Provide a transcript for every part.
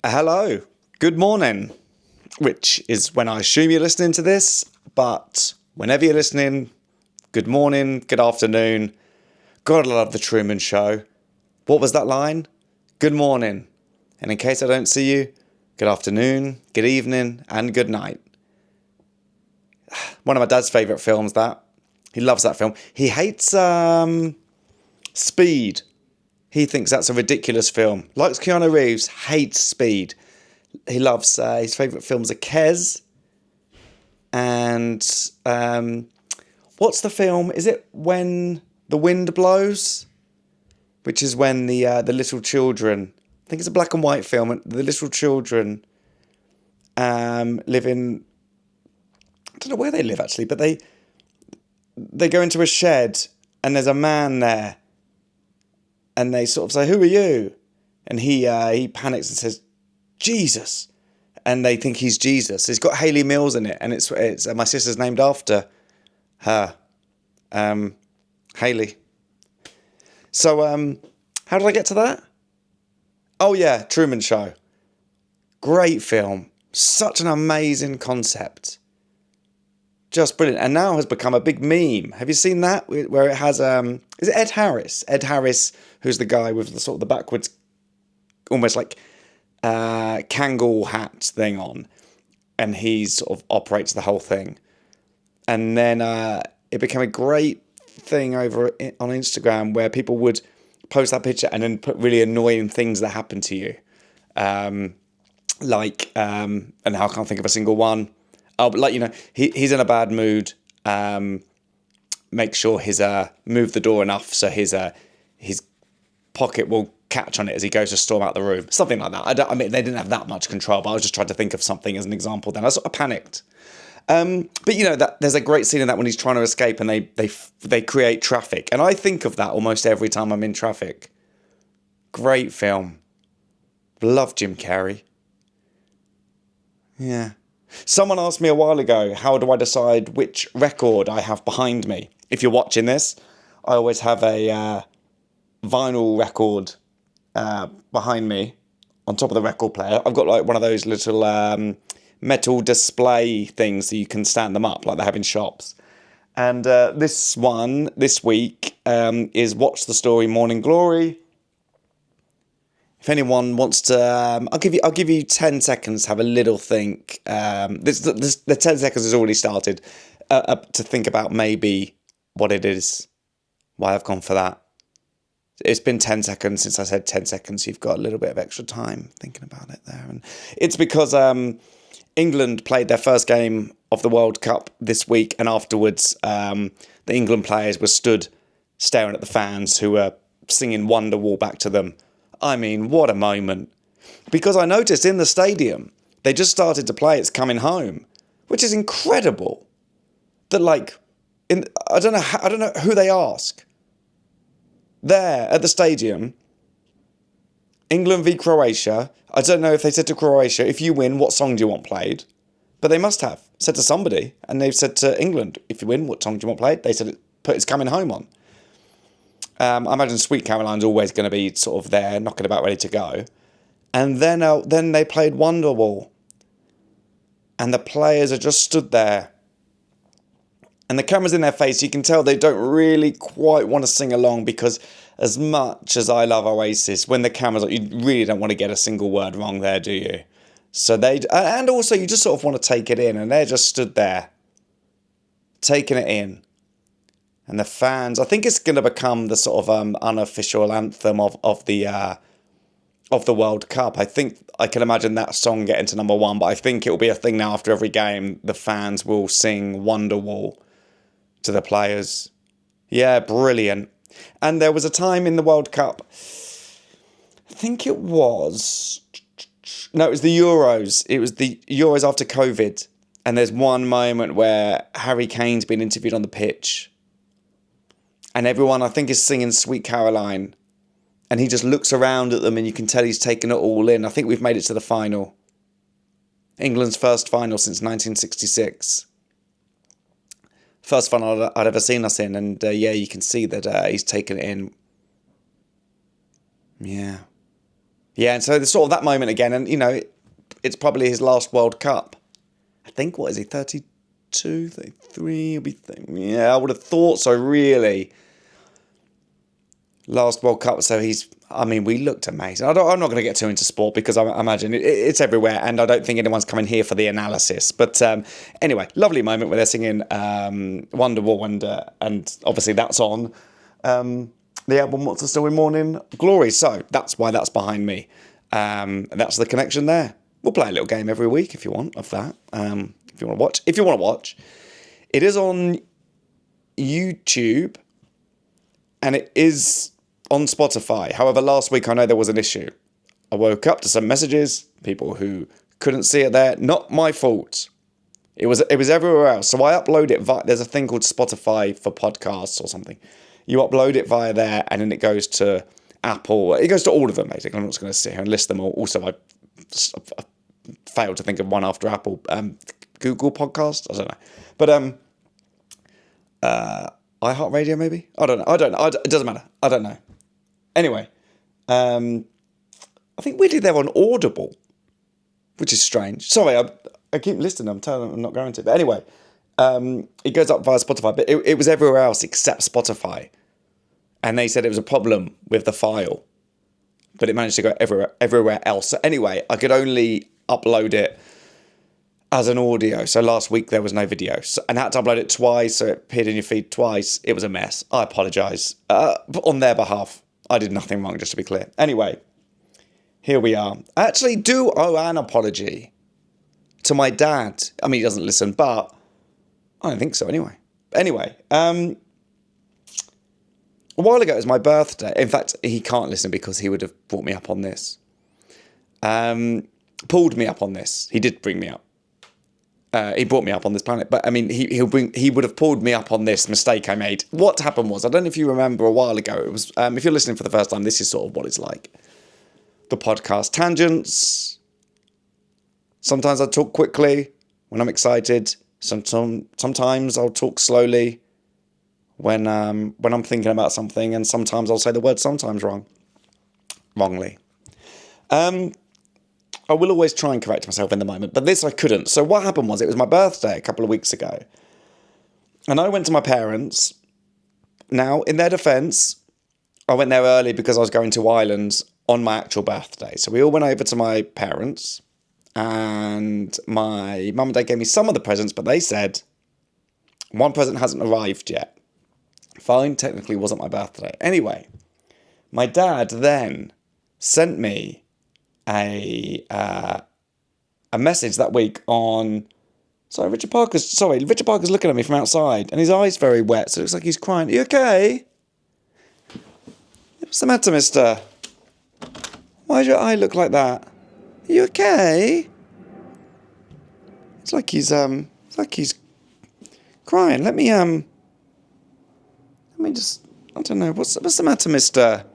Hello, good morning, which is when I assume you're listening to this, but whenever you're listening, good morning, good afternoon. God, I love The Truman Show. What was that line? Good morning. And in case I don't see you, good afternoon, good evening, and good night. One of my dad's favourite films, that. He loves that film. He hates Speed. He thinks that's a ridiculous film. Likes Keanu Reeves, hates Speed. He loves, his favourite films are Kes. And what's the film? Is it When the Wind Blows? Which is when the little children, I think it's a black and white film, and the little children live in, I don't know where they live actually, but they go into a shed and there's a man there. And they sort of say, "Who are you?" And he panics and says, "Jesus." And they think he's Jesus. It's got Hayley Mills in it, and it's my sister's named after her, Hayley. So how did I get to that? Oh yeah, Truman Show. Great film. Such an amazing concept. Just brilliant. And now has become a big meme. Have you seen that? Where it has, is it Ed Harris? Ed Harris, who's the guy with the sort of the backwards, almost like Kangol hat thing on. And he sort of operates the whole thing. And then it became a great thing over on Instagram where people would post that picture and then put really annoying things that happen to you. And now I can't think of a single one. Oh, but he's in a bad mood. Make sure move the door enough so his pocket will catch on it as he goes to storm out the room. Something like that. I mean, they didn't have that much control, but I was just trying to think of something as an example. Then I sort of panicked. But there's a great scene in that when he's trying to escape and they create traffic, and I think of that almost every time I'm in traffic. Great film. Love Jim Carrey. Yeah. Someone asked me a while ago, how do I decide which record I have behind me? If you're watching this, I always have a vinyl record behind me on top of the record player. I've got like one of those little metal display things so you can stand them up like they have in shops. And this week is Watch the Story Morning Glory. If anyone wants to, I'll give you 10 seconds to have a little think. The 10 seconds has already started to think about maybe what it is, why I've gone for that. It's been 10 seconds since I said 10 seconds. You've got a little bit of extra time thinking about it there. And it's because England played their first game of the World Cup this week, and afterwards the England players were stood staring at the fans who were singing Wonderwall back to them. I mean, what a moment. Because I noticed in the stadium, they just started to play It's Coming Home, which is incredible. That I don't know who they ask. There at the stadium, England v Croatia. I don't know if they said to Croatia, if you win, what song do you want played? But they must have said to somebody, and they've said to England, if you win, what song do you want played? They said, put It's Coming Home on. I imagine Sweet Caroline's always going to be sort of there, knocking about, ready to go. And then they played Wonderwall. And the players are just stood there. And the camera's in their face. You can tell they don't really quite want to sing along, because as much as I love Oasis, when the camera's on, you really don't want to get a single word wrong there, do you? So and also you just sort of want to take it in. And they're just stood there, taking it in. And the fans, I think it's going to become the sort of unofficial anthem of the World Cup. I think I can imagine that song getting to number one, but I think it will be a thing now after every game. The fans will sing Wonderwall to the players. Yeah, brilliant. And there was a time in the World Cup, I think it was the Euros. It was the Euros after COVID. And there's one moment where Harry Kane's been interviewed on the pitch. And everyone, I think, is singing Sweet Caroline. And he just looks around at them and you can tell he's taken it all in. I think we've made it to the final. England's first final since 1966. First final I'd ever seen us in. And you can see that he's taken it in. Yeah. Yeah, and so there's sort of that moment again, and it's probably his last World Cup. I think, what is he, 32, 33? He'll be, yeah, I would have thought so, really. Last World Cup, so we looked amazing. I'm not going to get too into sport because I imagine it's everywhere, and I don't think anyone's coming here for the analysis. But anyway, lovely moment where they're singing Wonderwall, and obviously that's on the album What's the Story Morning Glory. So that's why that's behind me. That's the connection there. We'll play a little game every week if you want of that. If you want to watch. It is on YouTube, and it is on Spotify. However, last week I know there was an issue. I woke up to some messages, people who couldn't see it there. Not my fault. It was everywhere else. So I upload it there's a thing called Spotify for podcasts or something. You upload it via there, and then it goes to Apple. It goes to all of them, basically. I'm not going to sit here and list them all. Also, I failed to think of one after Apple. Google Podcast? I don't know. But iHeartRadio, maybe? I don't know. It doesn't matter. I don't know. Anyway, I think weirdly they're on Audible, which is strange. Sorry, I keep listing them. I'm telling them I'm not going to. But anyway, it goes up via Spotify, but it was everywhere else except Spotify. And they said it was a problem with the file, but it managed to go everywhere else. So anyway, I could only upload it as an audio. So last week there was no video, and I had to upload it twice, so it appeared in your feed twice. It was a mess. I apologise on their behalf. I did nothing wrong, just to be clear. Anyway, here we are. I actually do owe an apology to my dad. I mean, he doesn't listen, but I don't think so anyway. Anyway, a while ago it was my birthday. In fact, he can't listen because he would have brought me up on this. Pulled me up on this. He did bring me up. He brought me up on this planet, but I mean, he would have pulled me up on this mistake I made. What happened was, I don't know if you remember a while ago, it was, if you're listening for the first time, this is sort of what it's like. The podcast tangents. Sometimes I talk quickly when I'm excited. Sometimes I'll talk slowly when I'm thinking about something, and sometimes I'll say the word sometimes wrongly. I will always try and correct myself in the moment, but this I couldn't. So what happened was, it was my birthday a couple of weeks ago, and I went to my parents. Now, in their defence, I went there early because I was going to Ireland on my actual birthday. So we all went over to my parents, and my mum and dad gave me some of the presents, but they said one present hasn't arrived yet. Fine, technically wasn't my birthday. Anyway, my dad then sent me a message that week on... Richard Parker's looking at me from outside, and his eye's very wet, so it looks like he's crying. Are you okay? What's the matter, mister? Why does your eye look like that? Are you okay? It's like he's crying. Let me just... I don't know. What's the matter, mister?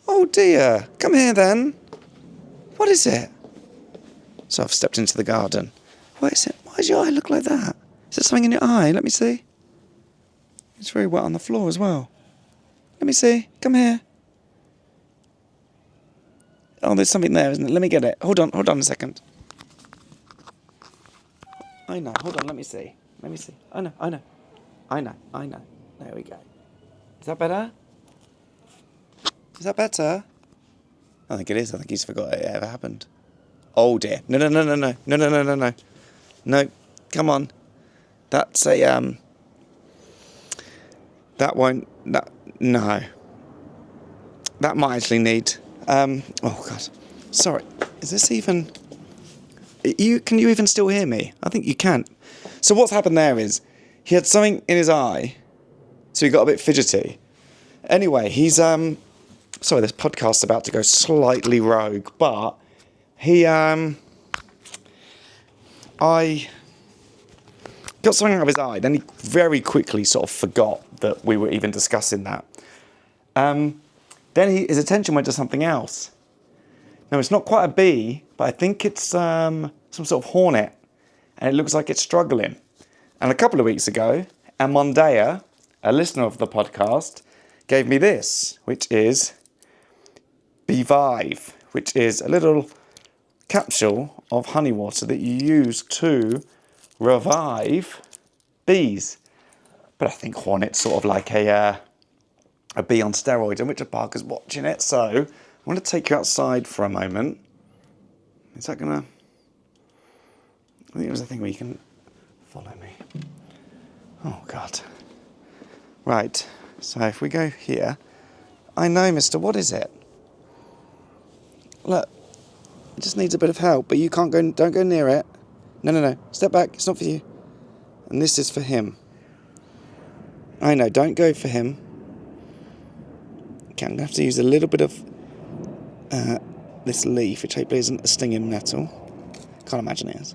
Oh dear. Come here then. What is it? So I've stepped into the garden. What is it? Why does your eye look like that? Is there something in your eye? Let me see. It's very wet on the floor as well. Let me see. Come here. Oh, there's something there, isn't it? Let me get it. Hold on a second. I know. Hold on, let me see. I know. There we go. Is that better? Is that better? I think it is. I think he's forgot it ever happened. Oh dear. No. No, come on. That's a, that won't, no. That might actually need, oh God. Sorry. Is this even, can you even still hear me? I think you can. So what's happened there is, he had something in his eye, so he got a bit fidgety. Anyway, he's, sorry, this podcast's about to go slightly rogue, but he, I got something out of his eye, then he very quickly sort of forgot that we were even discussing that. Then his attention went to something else. Now, it's not quite a bee, but I think it's some sort of hornet, and it looks like it's struggling. And a couple of weeks ago, Amondea, a listener of the podcast, gave me this, which is Beevive, which is a little capsule of honey water that you use to revive bees. But I think hornet's sort of like a bee on steroids, and Richard Parker's watching it. So I'm going to take you outside for a moment. Is that going to... I think it was a thing where you can follow me. Oh, God. Right. So if we go here... I know, mister. What is it? Look. It just needs a bit of help, but you can't go... Don't go near it. No. Step back. It's not for you. And this is for him. I know. Don't go for him. Okay, I'm going to have to use a little bit of this leaf, which hopefully isn't a stinging nettle. Can't imagine it is.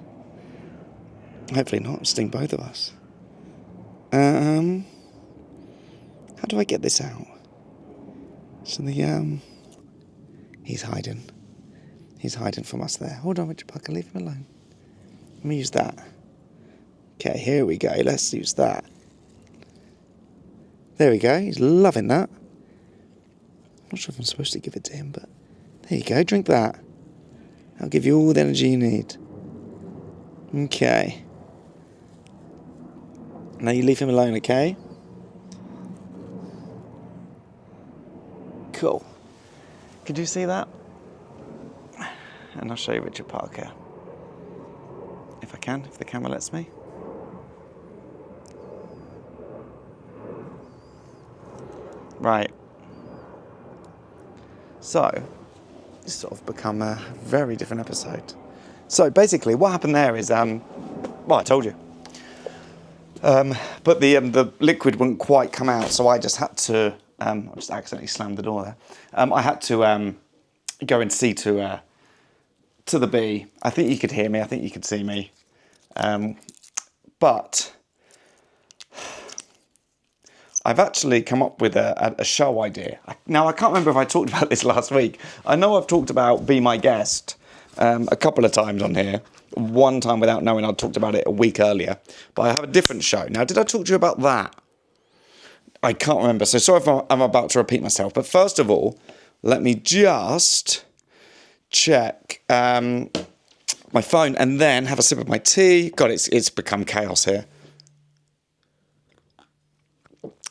Hopefully not. It'll sting both of us. How do I get this out? So the he's hiding. He's hiding from us there. Hold on, Richard Parker. Leave him alone. Let me use that. Okay, here we go. Let's use that. There we go. He's loving that. I'm not sure if I'm supposed to give it to him, but there you go. Drink that. I'll give you all the energy you need. Okay. Now you leave him alone, okay? Cool. Could you see that? And I'll show you Richard Parker. If I can, if the camera lets me. Right. So, it's sort of become a very different episode. So basically, what happened there is, well, I told you. But the liquid wouldn't quite come out, so I just had to, I just accidentally slammed the door there. I had to go and see to the bee. I think you could hear me, I think you could see me. But I've actually come up with a show idea. Now, I can't remember if I talked about this last week. I know I've talked about Be My Guest a couple of times on here. One time without knowing I'd talked about it a week earlier. But I have a different show. Now, did I talk to you about that? I can't remember. So sorry if I'm about to repeat myself. But first of all, let me just check my phone and then have a sip of my tea. God, it's become chaos here.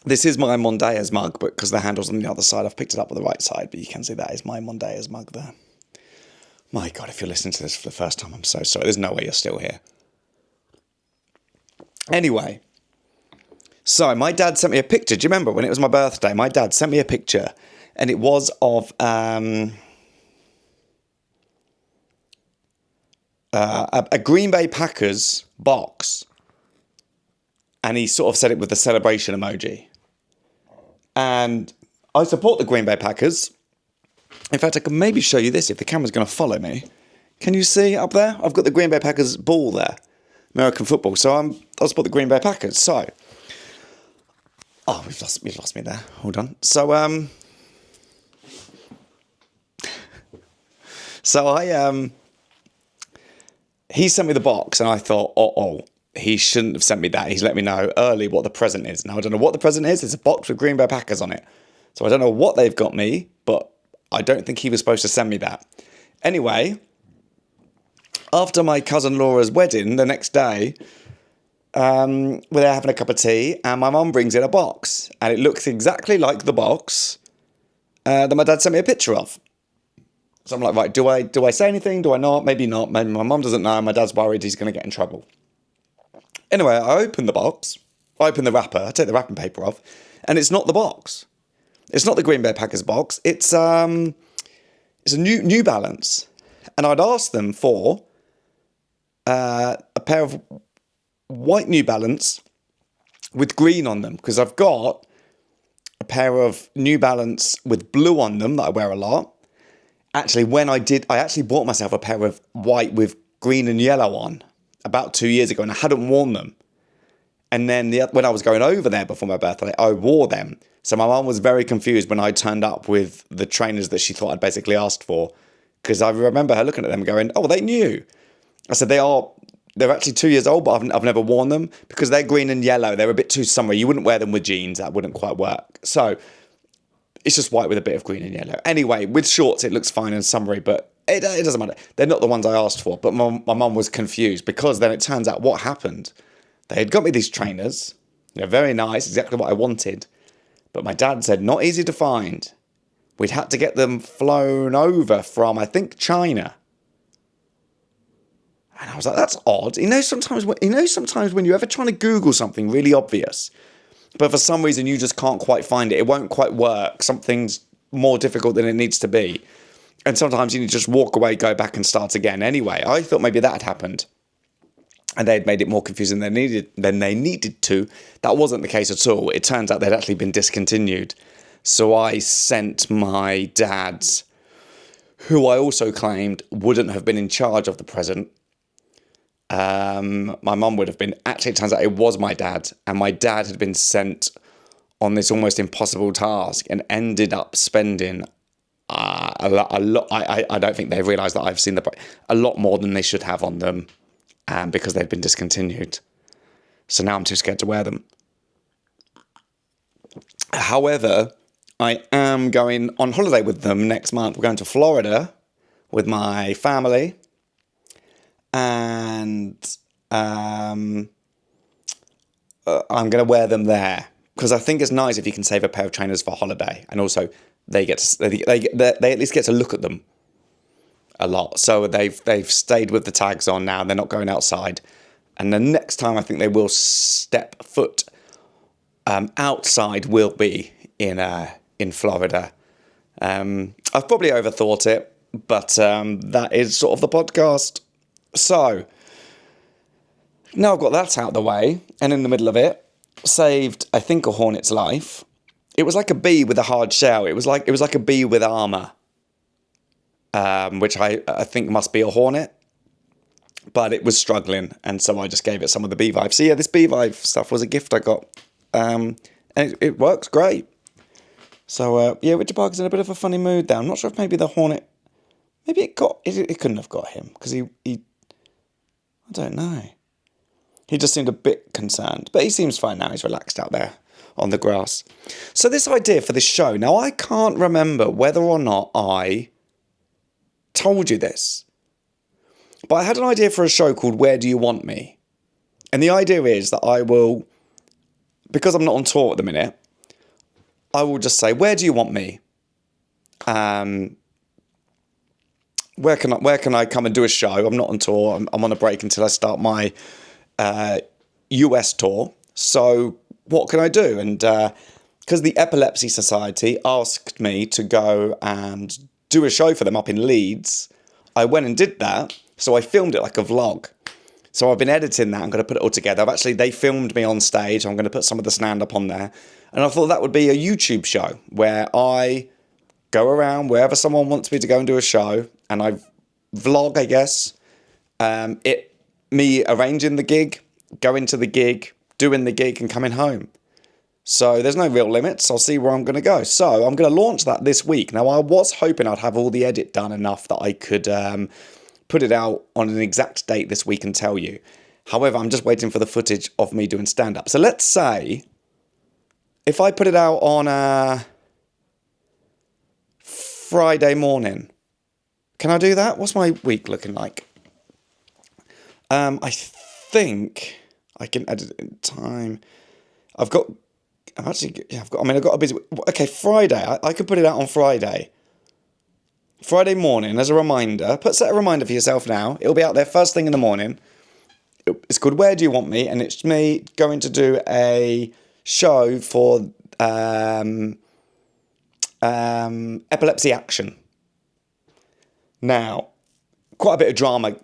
This is my Mondays mug, but because the handle's on the other side, I've picked it up on the right side. But you can see that is my Mondays mug there. My God, if you're listening to this for the first time, I'm so sorry. There's no way you're still here. Anyway, so my dad sent me a picture. Do you remember when it was my birthday? My dad sent me a picture, and it was of a Green Bay Packers box, and he sort of said it with the celebration emoji. And I support the Green Bay Packers. In fact, I can maybe show you this if the camera's going to follow me. Can you see up there? I've got the Green Bay Packers ball there. American football. So I support the Green Bay Packers. So, oh, we've lost me there. Hold on. So he sent me the box, and I thought, he shouldn't have sent me that. He's let me know early what the present is. Now, I don't know what the present is. It's a box with Green Bay Packers on it. So I don't know what they've got me, but I don't think he was supposed to send me that. Anyway, after my cousin Laura's wedding, the next day, we're there having a cup of tea, and my mum brings in a box, and it looks exactly like the box that my dad sent me a picture of. So I'm like, right, do I say anything? Do I not? Maybe not. Maybe my mum doesn't know. My dad's worried he's going to get in trouble. Anyway, I open the box. I open the wrapper. I take the wrapping paper off, and it's not the box. It's not the Green Bay Packers box. It's a New Balance, and I'd asked them for a pair of white New Balance with green on them, because I've got a pair of New Balance with blue on them that I wear a lot. Actually, I actually bought myself a pair of white with green and yellow on about 2 years ago, and I hadn't worn them. And then when I was going over there before my birthday, I wore them. So my mum was very confused when I turned up with the trainers that she thought I'd basically asked for, because I remember her looking at them going, "Oh, they new." I said, they're actually 2 years old, but I've never worn them because they're green and yellow. They're a bit too summery. You wouldn't wear them with jeans. That wouldn't quite work. So It's just white with a bit of green and yellow. Anyway, with shorts, it looks fine in summary, but it doesn't matter. They're not the ones I asked for, but my mum was confused because then it turns out what happened. They had got me these trainers. They're very nice, exactly what I wanted. But my dad said, not easy to find. We'd had to get them flown over from, I think, China. And I was like, that's odd. Sometimes when you're ever trying to Google something really obvious, but for some reason you just can't quite find it, it won't quite work, something's more difficult than it needs to be. And sometimes you need to just walk away, go back and start again. Anyway, I thought maybe that had happened. And they had made it more confusing than they needed to. That wasn't the case at all. It turns out they'd actually been discontinued. So I sent my dad's, who I also claimed wouldn't have been in charge of the present. My mum would have been. Actually, it turns out it was my dad. And my dad had been sent on this almost impossible task and ended up spending a lot. I don't think they've realised that I've seen a lot more than they should have on them. Because they've been discontinued. So now I'm too scared to wear them. However, I am going on holiday with them next month. We're going to Florida with my family. And I'm going to wear them there. Because I think it's nice if you can save a pair of trainers for a holiday. And also, they at least get to look at them a lot. So they've stayed with the tags on now. They're not going outside. And the next time I think they will step foot outside will be in Florida. I've probably overthought it, but that is sort of the podcast. So now I've got that out of the way, and in the middle of it, saved I think a hornet's life. It was like a bee with a hard shell. It was like a bee with armor. Which I think must be a hornet, but it was struggling, and so I just gave it some of the Beevive. So yeah, this Beevive stuff was a gift I got, and it works great. So yeah, Richard Parker's in a bit of a funny mood there. I'm not sure if maybe the hornet, maybe it couldn't have got him, because he I don't know. He just seemed a bit concerned, but he seems fine now. He's relaxed out there on the grass. So this idea for this show, now I can't remember whether or not I told you this, but I had an idea for a show called Where Do You Want Me? And the idea is that I will, because I'm not on tour at the minute, I will just say, where do you want me? Where can I come and do a show? I'm not on tour. I'm on a break until I start my US tour. So what can I do? And because the Epilepsy Society asked me to go and do a show for them up in Leeds, I went and did that. So I filmed it like a vlog. So I've been editing that. I'm going to put it all together. They filmed me on stage. I'm going to put some of the stand-up on there. And I thought that would be a YouTube show where I go around wherever someone wants me to go and do a show. And I vlog, I guess. Me arranging the gig, going to the gig, doing the gig and coming home. So there's no real limits. I'll see where I'm going to go. So I'm going to launch that this week. Now, I was hoping I'd have all the edit done enough that I could put it out on an exact date this week and tell you. However, I'm just waiting for the footage of me doing stand-up. So let's say if I put it out on a Friday morning, can I do that? What's my week looking like? I think I can edit it in time. I've got a busy... Okay, Friday. I could put it out on Friday. Friday morning as a reminder. Set a reminder for yourself now. It'll be out there first thing in the morning. It's called Where Do You Want Me? And it's me going to do a show for Epilepsy Action. Now, quite a bit of drama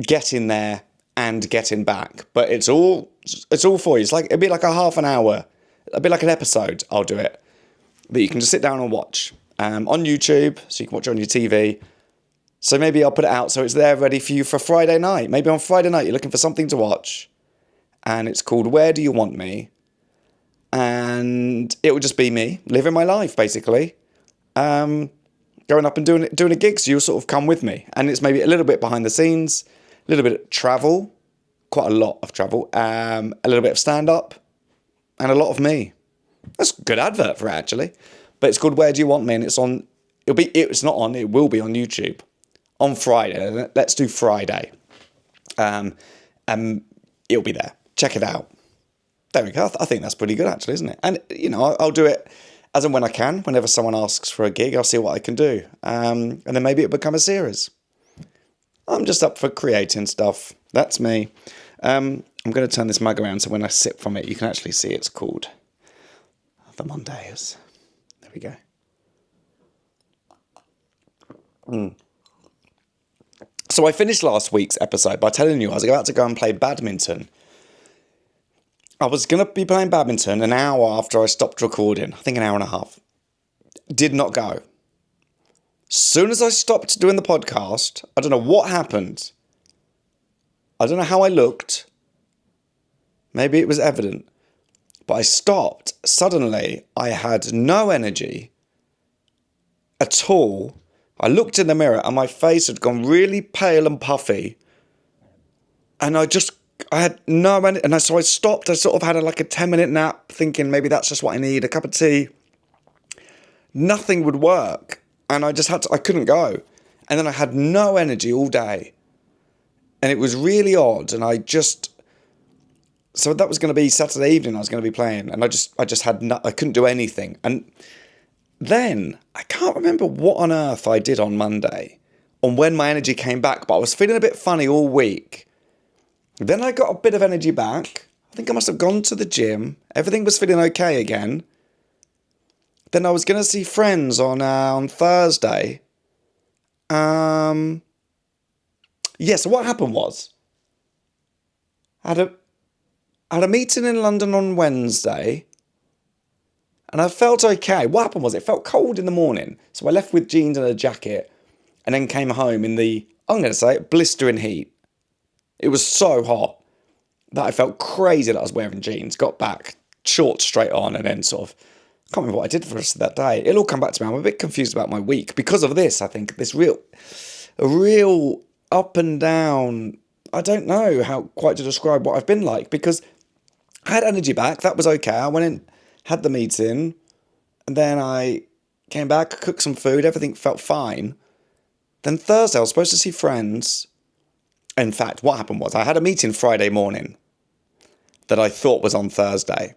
getting there and getting back. But it's all for you. It'd be like a half an hour. It'd be like an episode. I'll do it. That you can just sit down and watch. On YouTube, so you can watch it on your TV. So maybe I'll put it out so it's there ready for you for Friday night. Maybe on Friday night you're looking for something to watch. And it's called Where Do You Want Me? And it will just be me living my life, basically. Going up and doing a gig, so you'll sort of come with me. And it's maybe a little bit behind the scenes, a little bit of travel, quite a lot of travel, a little bit of stand-up, and a lot of me. That's a good advert for it, actually. But it's called Where Do You Want Me? And it's on, it will be on YouTube on Friday. Let's do Friday. It'll be there. Check it out. There we go. I think that's pretty good, actually, isn't it? And, I'll do it as and when I can. Whenever someone asks for a gig, I'll see what I can do. And then maybe it'll become a series. I'm just up for creating stuff. That's me. I'm going to turn this mug around so when I sip from it, you can actually see it's called the Mondays. There we go. So I finished last week's episode by telling you I was about to go and play badminton. I was going to be playing badminton an hour after I stopped recording. I think an hour and a half. Did not go. Soon as I stopped doing the podcast, I don't know what happened. I don't know how I looked. Maybe it was evident. But I stopped. Suddenly, I had no energy at all. I looked in the mirror and my face had gone really pale and puffy. And I had no energy. And so I stopped. I sort of had a 10-minute nap thinking maybe that's just what I need. A cup of tea. Nothing would work. And I couldn't go. And then I had no energy all day. And it was really odd. And so that was going to be Saturday evening I was going to be playing. And I couldn't do anything. And then I can't remember what on earth I did on Monday. On when my energy came back. But I was feeling a bit funny all week. Then I got a bit of energy back. I think I must have gone to the gym. Everything was feeling okay again. Then I was going to see friends on Thursday. So what happened was, I had a meeting in London on Wednesday, and I felt okay. What happened was, it felt cold in the morning, so I left with jeans and a jacket, and then came home in the, I'm going to say it, blistering heat. It was so hot that I felt crazy that I was wearing jeans. Got back, shorts straight on, and then sort of, I can't remember what I did for the rest of that day. It'll all come back to me. I'm a bit confused about my week because of this. I think this a real up and down. I don't know how quite to describe what I've been like, because I had energy back. That was okay. I went in, had the meeting, and then I came back, cooked some food. Everything felt fine. Then Thursday, I was supposed to see friends. In fact, what happened was I had a meeting Friday morning that I thought was on Thursday.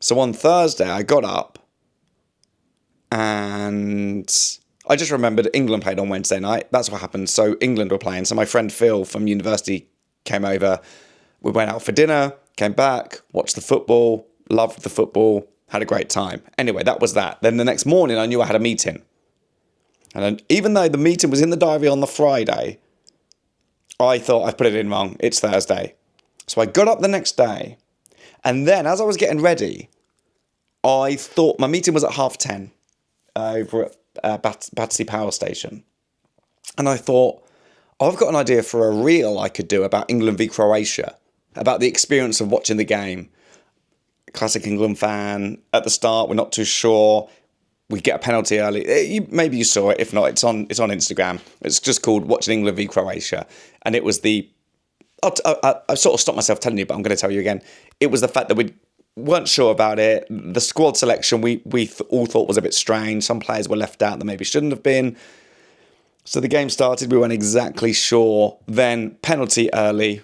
So on Thursday, I got up and I just remembered England played on Wednesday night. That's what happened. So England were playing. So my friend Phil from university came over. We went out for dinner, came back, watched the football, loved the football, had a great time. Anyway, that was that. Then the next morning, I knew I had a meeting. And then, even though the meeting was in the diary on the Friday, I thought I put it in wrong. It's Thursday. So I got up the next day. And then as I was getting ready, I thought my meeting was at 10:30 over at Battersea Power Station. And I thought, I've got an idea for a reel I could do about England v Croatia, about the experience of watching the game. Classic England fan. At the start, we're not too sure. We get a penalty early. Maybe you saw it. If not, it's on Instagram. It's just called Watching England v Croatia. And it was I sort of stopped myself telling you, but I'm going to tell you again. It was the fact that we weren't sure about it. The squad selection we all thought was a bit strange. Some players were left out that maybe shouldn't have been. So the game started. We weren't exactly sure. Then penalty early.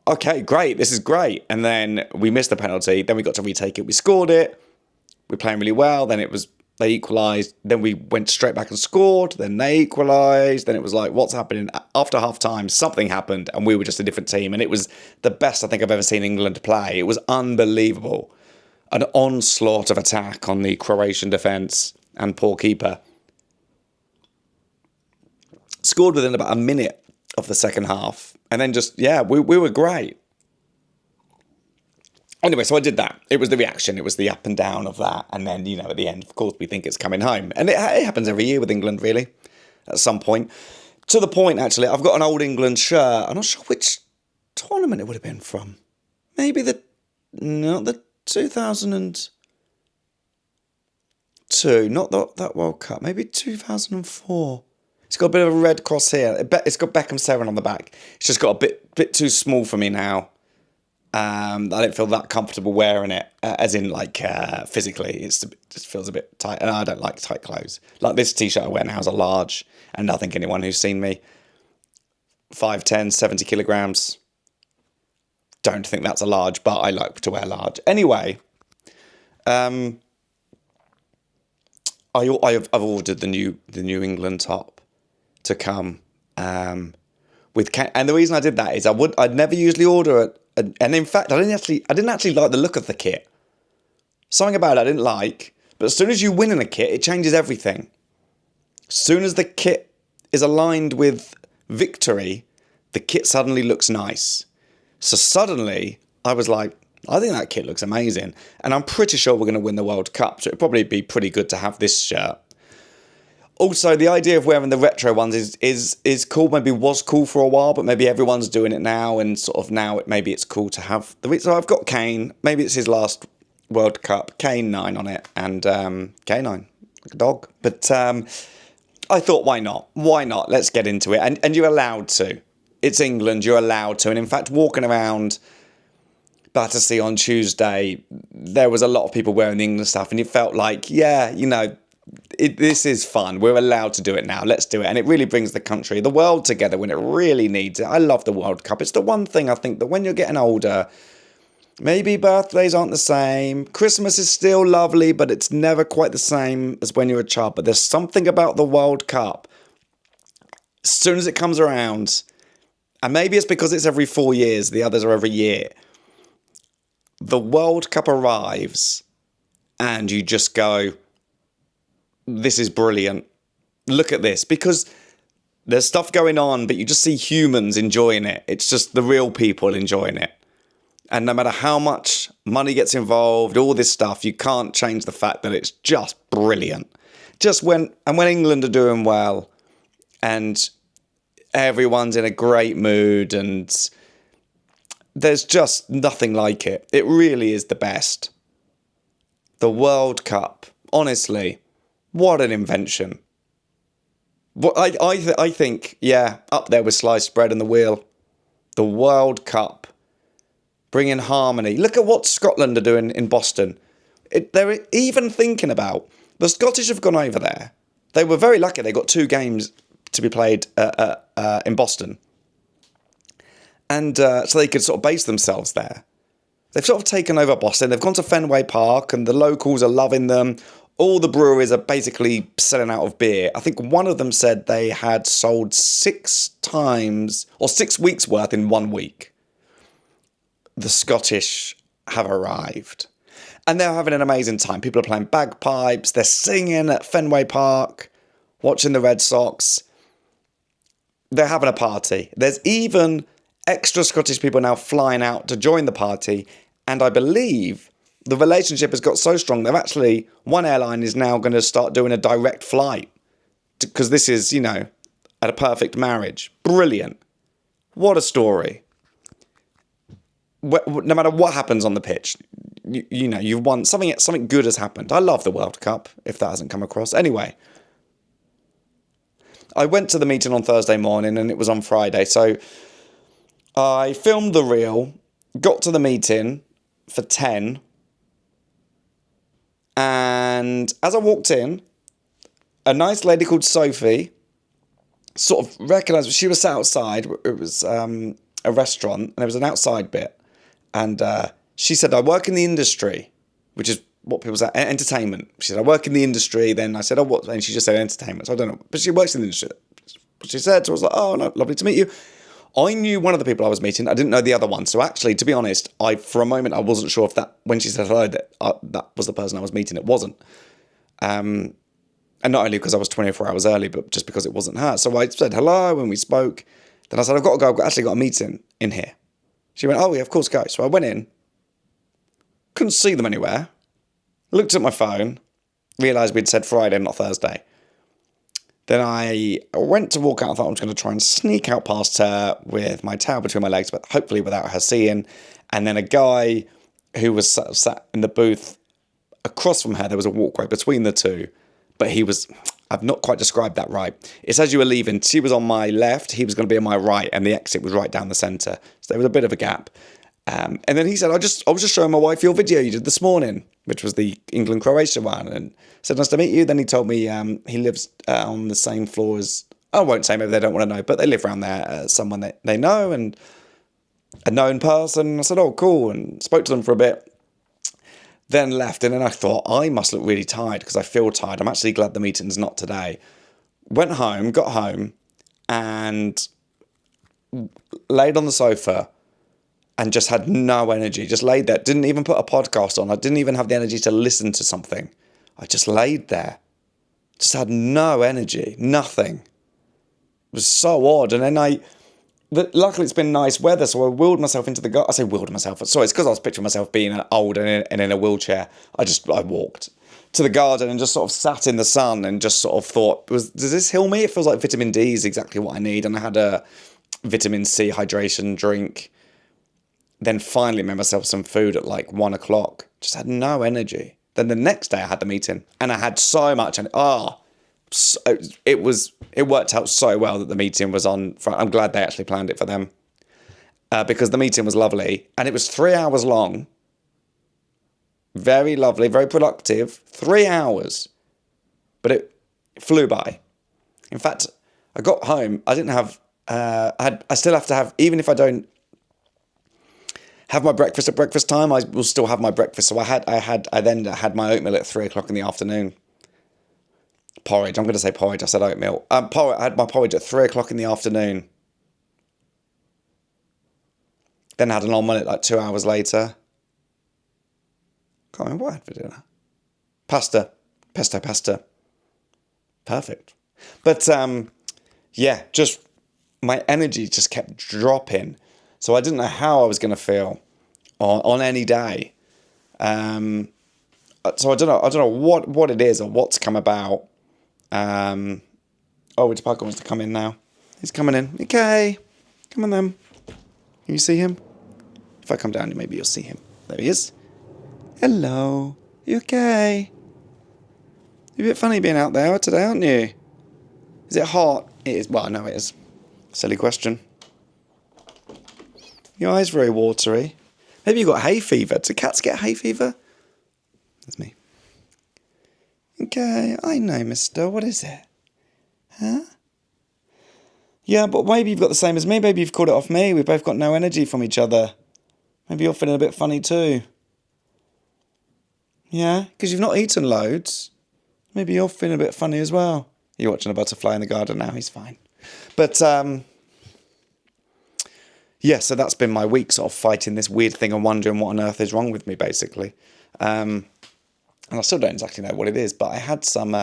Okay, great. This is great. And then we missed the penalty. Then we got to retake it. We scored it. We're playing really well. Then they equalised. Then we went straight back and scored. Then they equalised. Then it was like, what's happening? After half time, something happened and we were just a different team. And it was the best I think I've ever seen England play. It was unbelievable. An onslaught of attack on the Croatian defence and poor keeper. Scored within about a minute of the second half. And then we were great. Anyway, so I did that. It was the reaction. It was the up and down of that. And then, at the end, of course, we think it's coming home. And it happens every year with England, really, at some point. To the point, actually, I've got an old England shirt. I'm not sure which tournament it would have been from. Maybe the 2002, not that World Cup. Maybe 2004. It's got a bit of a red cross here. It's got Beckham 7 on the back. It's just got a bit too small for me now. I don't feel that comfortable wearing it, as in like physically. It just feels a bit tight, and I don't like tight clothes. Like this t-shirt I wear now is a large, and I think anyone who's seen me, 5'10", 70 kilograms, don't think that's a large, but I like to wear large. Anyway, I've ordered the New England top to come and the reason I did that is I'd never usually order it, and in fact I didn't actually like the look of the kit. Something about it I didn't like, but as soon as you win in a kit, it changes everything. As soon as the kit is aligned with victory, the kit suddenly looks nice. So suddenly I was like, I think that kit looks amazing, and I'm pretty sure we're going to win the World Cup, so it'd probably be pretty good to have this shirt. Also, the idea of wearing the retro ones is cool. Maybe was cool for a while, but maybe everyone's doing it now, and sort of now maybe it's cool to have the. So I've got Kane. Maybe it's his last World Cup. Kane 9 on it, and K9 like a dog. But I thought, why not? Why not? Let's get into it. And you're allowed to. It's England. You're allowed to. And in fact, walking around Battersea on Tuesday, there was a lot of people wearing the England stuff, and it felt like, yeah, this is fun. We're allowed to do it now. Let's do it. And it really brings the country, the world together when it really needs it. I love the World Cup. It's the one thing I think that when you're getting older, maybe birthdays aren't the same. Christmas is still lovely, but it's never quite the same as when you're a child. But there's something about the World Cup. As soon as it comes around, and maybe it's because it's every 4 years, the others are every year. The World Cup arrives and you just go, this is brilliant. Look at this. Because there's stuff going on, but you just see humans enjoying it. It's just the real people enjoying it. And no matter how much money gets involved, all this stuff, you can't change the fact that it's just brilliant. When England are doing well and everyone's in a great mood, and there's just nothing like it. It really is the best. The World Cup, honestly, what an invention. I think, yeah, up there with sliced bread and the wheel. The World Cup, bringing harmony. Look at what Scotland are doing in Boston. They're even thinking about, the Scottish have gone over there. They were very lucky. They got 2 games to be played in Boston. And so they could sort of base themselves there. They've sort of taken over Boston. They've gone to Fenway Park, and the locals are loving them. All the breweries are basically selling out of beer. I think one of them said they had sold 6 times, or 6 weeks worth in 1 week. The Scottish have arrived. And they're having an amazing time. People are playing bagpipes. They're singing at Fenway Park, watching the Red Sox. They're having a party. There's even extra Scottish people now flying out to join the party. And I believe the relationship has got so strong, one airline is now going to start doing a direct flight. Because this is, at a perfect marriage. Brilliant. What a story. No matter what happens on the pitch, you've won. Something good has happened. I love the World Cup, if that hasn't come across. Anyway, I went to the meeting on Thursday morning, and it was on Friday. So I filmed the reel, got to the meeting for 10, and as I walked in, a nice lady called Sophie sort of recognised, she was sat outside. It was a restaurant, and there was an outside bit. And she said, I work in the industry, which is what people say, entertainment. She said, I work in the industry. Then I said, oh, what? And she just said entertainment. So I don't know. But she works in the industry. She said, so I was like, oh, no, lovely to meet you. I knew one of the people I was meeting. I didn't know the other one. So actually, to be honest, for a moment, I wasn't sure if when she said hello, that was the person I was meeting. It wasn't. And not only because I was 24 hours early, but just because it wasn't her. So I said hello and we spoke. Then I said, I've got to go. I've actually got a meeting in here. She went, oh, yeah, of course, go. So I went in. Couldn't see them anywhere. Looked at my phone. Realised we'd said Friday, not Thursday. Then I went to walk out. I thought I was going to try and sneak out past her with my towel between my legs, but hopefully without her seeing. And then a guy who was sat in the booth across from her, there was a walkway between the two. But I've not quite described that right. It's as you were leaving, she was on my left, he was going to be on my right, and the exit was right down the centre. So there was a bit of a gap. And then he said, I was just showing my wife your video you did this morning, which was the England-Croatia one, and said, nice to meet you. Then he told me he lives on the same floor as, I won't say, maybe they don't want to know, but they live around there, someone that they know, and a known person. I said, oh, cool, and spoke to them for a bit. Then left, and then I thought, I must look really tired because I feel tired. I'm actually glad the meeting's not today. Got home, and laid on the sofa and just had no energy. Just laid there. Didn't even put a podcast on. I didn't even have the energy to listen to something. I just laid there. Just had no energy. Nothing. It was so odd. And then luckily it's been nice weather, so I willed myself into the garden. I say willed myself. Sorry, it's because I was picturing myself being old and in a wheelchair. I walked to the garden and just sort of sat in the sun and just sort of thought, does this heal me? It feels like vitamin D is exactly what I need. And I had a vitamin C hydration drink. Then finally made myself some food at like 1 o'clock. Just had no energy. Then the next day I had the meeting and I had so much. And it worked out so well that the meeting was on. I'm glad they actually planned it for them because the meeting was lovely and it was 3 hours long. Very lovely, very productive. 3 hours, but it flew by. In fact, I got home. I didn't have. I still have to have, even if I don't have my breakfast at breakfast time, I will still have my breakfast. So I then had my oatmeal at 3 o'clock in the afternoon. Porridge. I'm going to say porridge. I said oatmeal. I had my porridge at 3 o'clock in the afternoon. Then had an omelette like 2 hours later. Can't remember what I had for dinner. Pesto pasta. Perfect. But yeah, just my energy just kept dropping. So I didn't know how I was going to feel on any day. So I don't know what it is or what's come about. Which Parker wants to come in now. He's coming in. Okay. Come on then. Can you see him? If I come down, maybe you'll see him. There he is. Hello. You okay? You're a bit funny being out there today, aren't you? Is it hot? It is. Well, no, it is. Silly question. Your eyes very watery. Maybe you got hay fever. Do cats get hay fever? That's me. Okay, I know, mister. What is it? Huh? Yeah, but maybe you've got the same as me. Maybe you've called it off me. We've both got no energy from each other. Maybe you're feeling a bit funny too. Yeah, because you've not eaten loads. Maybe you're feeling a bit funny as well. You're watching a butterfly in the garden now. He's fine. But, yeah, so that's been my week, sort of fighting this weird thing and wondering what on earth is wrong with me, basically. And I still don't exactly know what it is, but I had some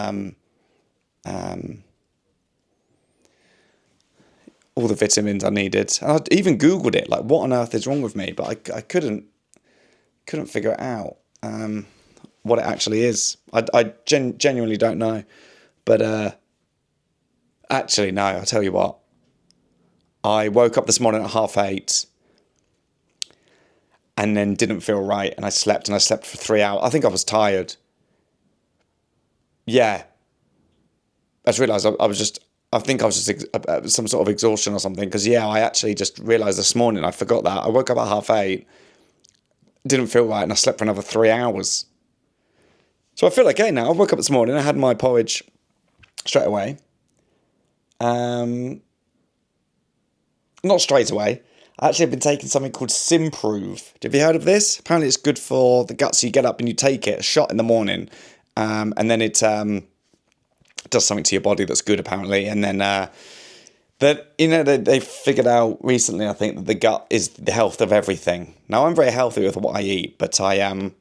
all the vitamins I needed. And I even Googled it, like, what on earth is wrong with me? But I couldn't figure it out, what it actually is. I genuinely don't know. But actually, no, I'll tell you what. I woke up this morning at 8:30 and then didn't feel right. And I slept for 3 hours. I think I was tired. Yeah. I just realised I think I was just some sort of exhaustion or something. Because, yeah, I actually just realised this morning, I forgot that. I woke up at 8:30, didn't feel right, and I slept for another 3 hours. So I feel okay now. I woke up this morning, I had my porridge straight away. Not straight away. I actually have been taking something called Simprove. Have you heard of this? Apparently it's good for the gut, so you get up and you take it, a shot in the morning, and then it does something to your body that's good, apparently. And then they figured out recently, I think, that the gut is the health of everything. Now, I'm very healthy with what I eat, but I am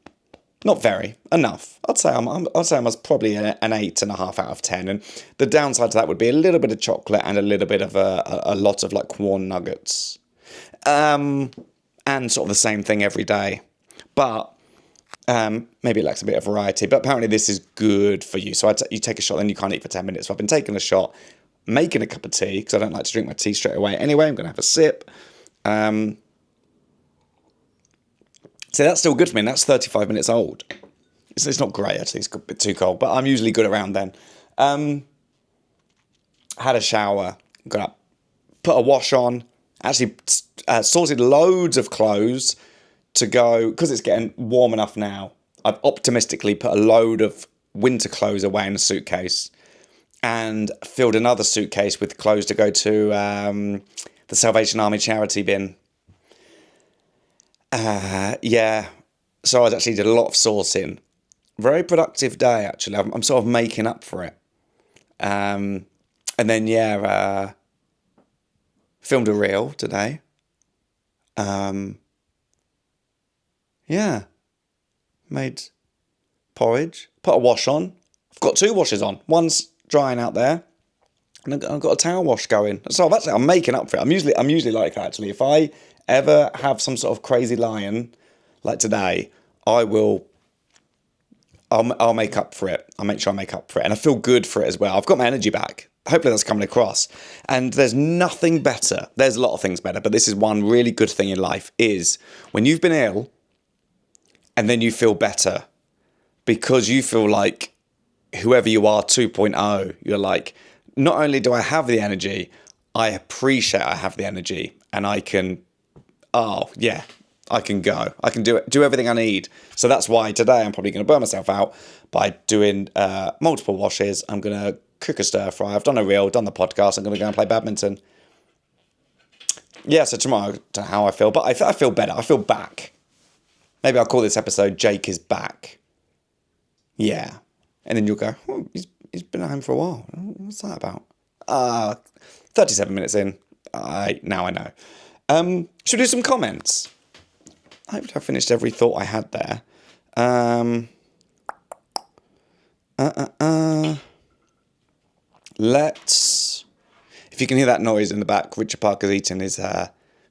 not very enough. I'd say I was probably an 8.5 out of 10. And the downside to that would be a little bit of chocolate and a little bit of a lot of like corn nuggets, and sort of the same thing every day. But maybe it lacks a bit of variety. But apparently this is good for you. So you take a shot, then you can't eat for 10 minutes. So I've been taking a shot, making a cup of tea because I don't like to drink my tea straight away. Anyway, I'm going to have a sip. So that's still good for me, and that's 35 minutes old. It's not great, actually. It's a bit too cold, but I'm usually good around then. Had a shower, got up, put a wash on, actually sorted loads of clothes, to go, because it's getting warm enough now, I've optimistically put a load of winter clothes away in a suitcase and filled another suitcase with clothes to go to the Salvation Army charity bin. Yeah, so I actually did a lot of sourcing. Very productive day, actually. I'm sort of making up for it. And then, filmed a reel today. Made porridge, put a wash on. I've got 2 washes on. One's drying out there, and I've got a towel wash going. So I'm making up for it. I'm usually like that, actually. If I ever have some sort of crazy lion like today, I'll make up for it. I'll make sure I make up for it, and I feel good for it as well. I've got my energy back. Hopefully that's coming across. And there's nothing better. There's a lot of things better, but this is one really good thing in life, is when you've been ill and then you feel better, because you feel like whoever you are 2.0, you're like, not only do I have the energy, I appreciate I have the energy, and I can go. I can do everything I need. So that's why today I'm probably going to burn myself out by doing multiple washes. I'm going to cook a stir fry. I've done a reel, done the podcast. I'm going to go and play badminton. Yeah, so tomorrow, I don't know how I feel, but I feel better. I feel back. Maybe I'll call this episode Jake is Back. Yeah. And then you'll go, oh, he's been at home for a while. What's that about? 37 minutes in. Now I know. Should we do some comments? I hope I finished every thought I had there. Let's... If you can hear that noise in the back, Richard Parker's eating his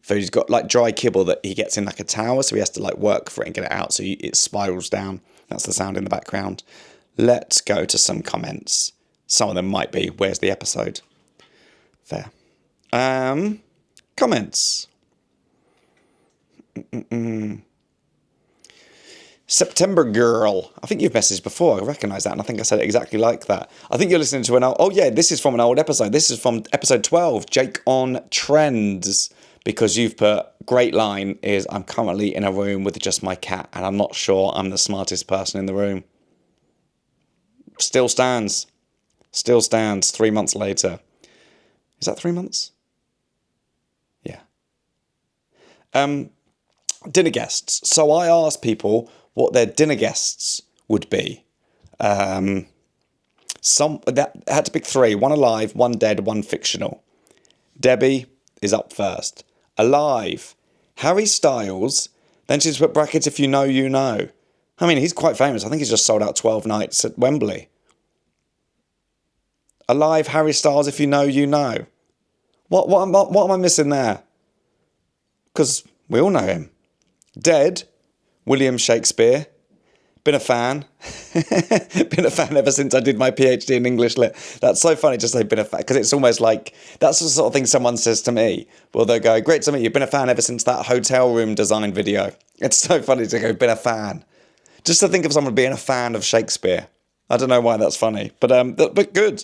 food. He's got like dry kibble that he gets in like a tower, so he has to like work for it and get it out, so it spirals down. That's the sound in the background. Let's go to some comments. Some of them might be, where's the episode? Fair. Comments. September Girl. I think you've messaged before. I recognise that, and I think I said it exactly like that. I think you're listening to an old... Oh, yeah, this is from an old episode. This is from episode 12, Jake on Trends, because you've put, great line is, I'm currently in a room with just my cat, and I'm not sure I'm the smartest person in the room. Still stands. 3 months later. Is that 3 months? Yeah. Dinner guests. So I asked people what their dinner guests would be. That had to pick 3. 1 alive, 1 dead, 1 fictional. Debbie is up first. Alive. Harry Styles. Then she's put brackets, if you know, you know. I mean, he's quite famous. I think he's just sold out 12 nights at Wembley. Alive, Harry Styles, if you know, you know. What am I missing there? Because we all know him. Dead, William Shakespeare. Been a fan. Been a fan ever since I did my PhD in English Lit. That's so funny to say been a fan, because it's almost like, that's the sort of thing someone says to me. Well, they'll go, great to meet you. Been a fan ever since that hotel room design video. It's so funny to go, been a fan. Just to think of someone being a fan of Shakespeare. I don't know why that's funny, but good.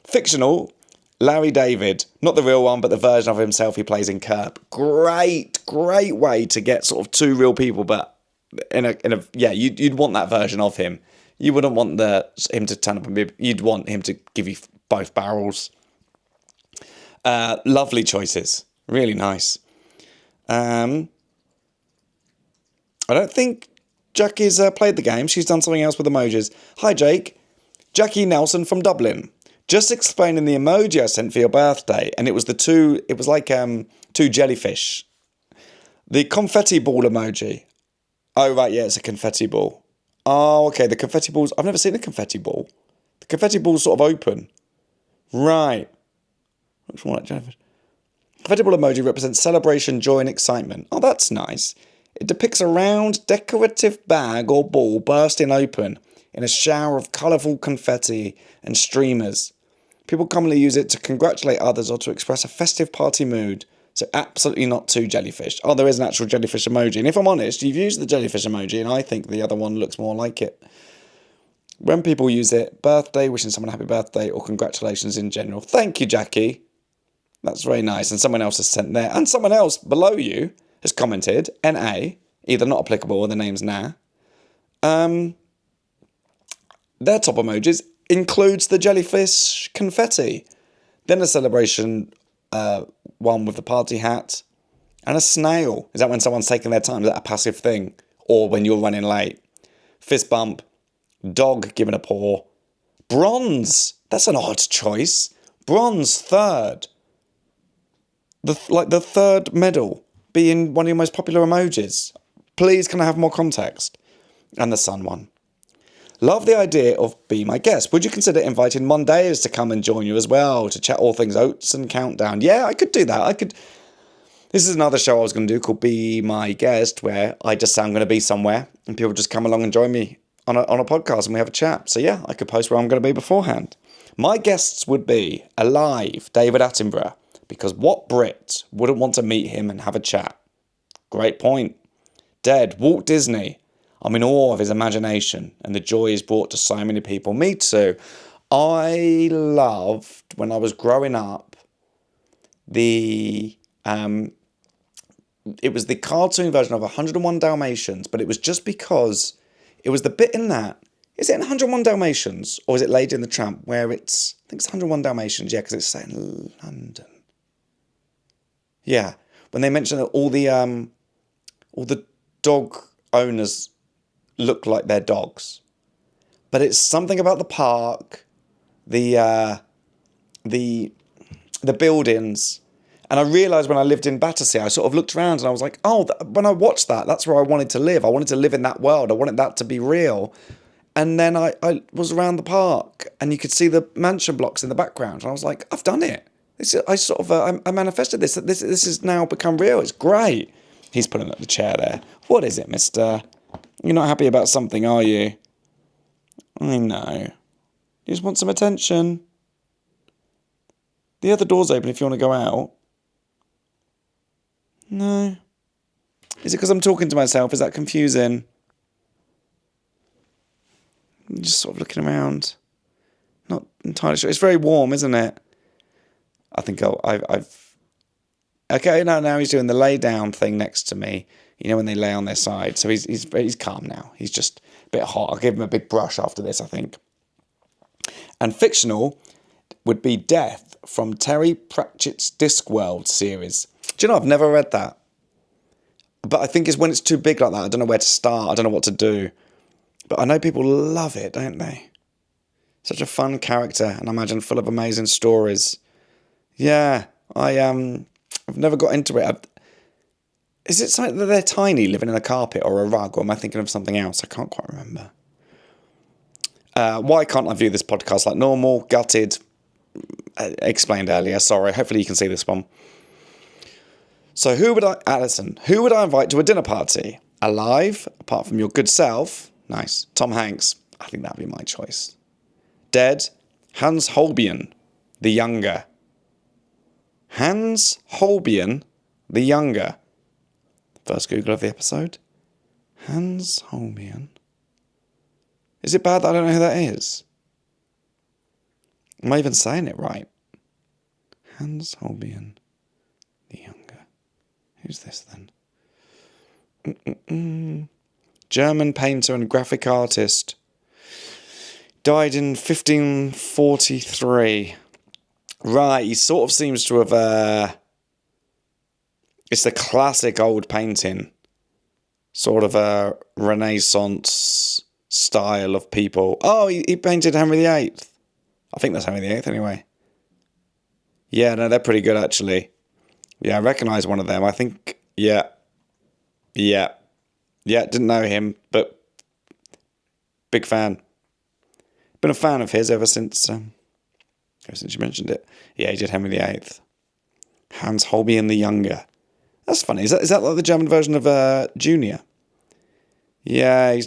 Fictional, Larry David, not the real one, but the version of himself he plays in Curb. Great way to get sort of 2 real people, but you'd want that version of him. You wouldn't want him to turn up and be. You'd want him to give you both barrels. Lovely choices, really nice. I don't think Jackie's played the game. She's done something else with emojis. Hi, Jake. Jackie Nelson from Dublin. Just explaining the emoji I sent for your birthday, and it was like 2 jellyfish. The confetti ball emoji. Oh, right, yeah, it's a confetti ball. Oh, okay, the confetti balls... I've never seen a confetti ball. The confetti ball's sort of open. Right. Looks more like jellyfish. Confetti ball emoji represents celebration, joy, and excitement. Oh, that's nice. It depicts a round, decorative bag or ball bursting open in a shower of colourful confetti and streamers. People commonly use it to congratulate others or to express a festive party mood. So absolutely not 2 jellyfish. Oh, there is an actual jellyfish emoji. And if I'm honest, you've used the jellyfish emoji, and I think the other one looks more like it. When people use it, birthday, wishing someone a happy birthday, or congratulations in general. Thank you, Jackie. That's very nice. And someone else has sent there. And someone else below you has commented, NA, either not applicable or the name's nah. Their top emojis includes the jellyfish confetti. Then a celebration one with the party hat. And a snail. Is that when someone's taking their time? Is that a passive thing? Or when you're running late? Fist bump. Dog giving a paw. Bronze. That's an odd choice. Bronze, third. The third medal being one of your most popular emojis. Please, can I have more context? And the sun one. Love the idea of Be My Guest. Would you consider inviting Mondays to come and join you as well, to chat all things oats and countdown? Yeah, I could do that. This is another show I was going to do called Be My Guest, where I just say I'm going to be somewhere and people just come along and join me on a podcast and we have a chat. So yeah, I could post where I'm going to be beforehand. My guests would be alive, David Attenborough, because what Brit wouldn't want to meet him and have a chat? Great point. Dead, Walt Disney. I'm in awe of his imagination and the joy he's brought to so many people. Me too. I loved, when I was growing up, it was the cartoon version of 101 Dalmatians, but it was just because it was the bit in that. Is it in 101 Dalmatians or is it Lady and the Tramp where I think it's 101 Dalmatians, yeah, because it's set in London. Yeah, when they mention that all the dog owners look like their dogs, but it's something about the park, the buildings, and I realised when I lived in Battersea, I sort of looked around and I was like, oh, when I watched that, that's where I wanted to live. I wanted to live in that world. I wanted that to be real. And then I was around the park and you could see the mansion blocks in the background, and I was like, I've done it. I manifested this. This has now become real. It's great. He's putting up the chair there. What is it, mister? You're not happy about something, are you? I know. You just want some attention. The other door's open if you want to go out. No. Is it because I'm talking to myself? Is that confusing? I'm just sort of looking around. Not entirely sure. It's very warm, isn't it? I think I've... Okay, now he's doing the lay down thing next to me. You know, when they lay on their side. So he's calm now. He's just a bit hot. I'll give him a big brush after this, I think. And fictional would be Death from Terry Pratchett's Discworld series. Do you know, I've never read that. But I think it's when it's too big like that, I don't know where to start. I don't know what to do. But I know people love it, don't they? Such a fun character, and I imagine full of amazing stories. Yeah, I've never got into it. Is it something that they're tiny, living in a carpet or a rug, or am I thinking of something else? I can't quite remember. Why can't I view this podcast like normal? Gutted. Explained earlier, sorry. Hopefully you can see this one. So who would I invite to a dinner party? Alive, apart from your good self. Nice. Tom Hanks. I think that'd be my choice. Dead. Hans Holbein, the younger. Hans Holbein, the younger. First Google of the episode. Hans Holbein. Is it bad that I don't know who that is? Am I even saying it right? Hans Holbein, the younger. Who's this then? German painter and graphic artist. Died in 1543. Right, he sort of seems to have... it's the classic old painting. Sort of a Renaissance style of people. Oh, he painted Henry VIII. I think that's Henry VIII anyway. Yeah, no, they're pretty good actually. Yeah, I recognise one of them. I think, yeah, didn't know him, but big fan. Been a fan of his ever since you mentioned it. Yeah, he did Henry VIII. Hans Holbein the younger. That's funny. Is that like the German version of Junior? Yeah, he's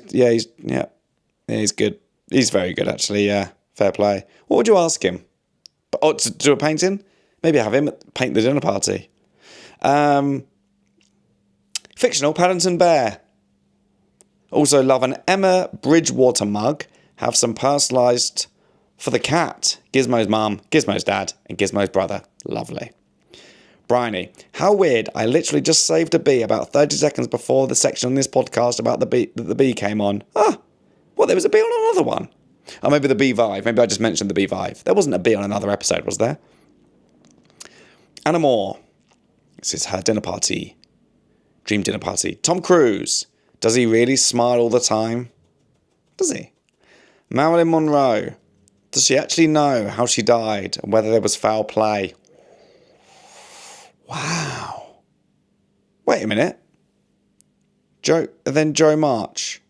good. He's very good actually. Yeah, fair play. What would you ask him? To do a painting? Maybe have him paint the dinner party. Fictional Paddington Bear. Also love an Emma Bridgewater mug. Have some personalised for the cat. Gizmo's mum, Gizmo's dad, and Gizmo's brother. Lovely. Bryony, how weird. I literally just saved a bee about 30 seconds before the section on this podcast about the bee that the bee came on. Ah, well, there was a bee on another one. Oh, maybe the bee vibe. Maybe I just mentioned the bee vibe. There wasn't a bee on another episode, was there? Anna Moore. This is her dinner party. Dream dinner party. Tom Cruise. Does he really smile all the time? Does he? Marilyn Monroe. Does she actually know how she died and whether there was foul play? Wow. Wait a minute. Joe March.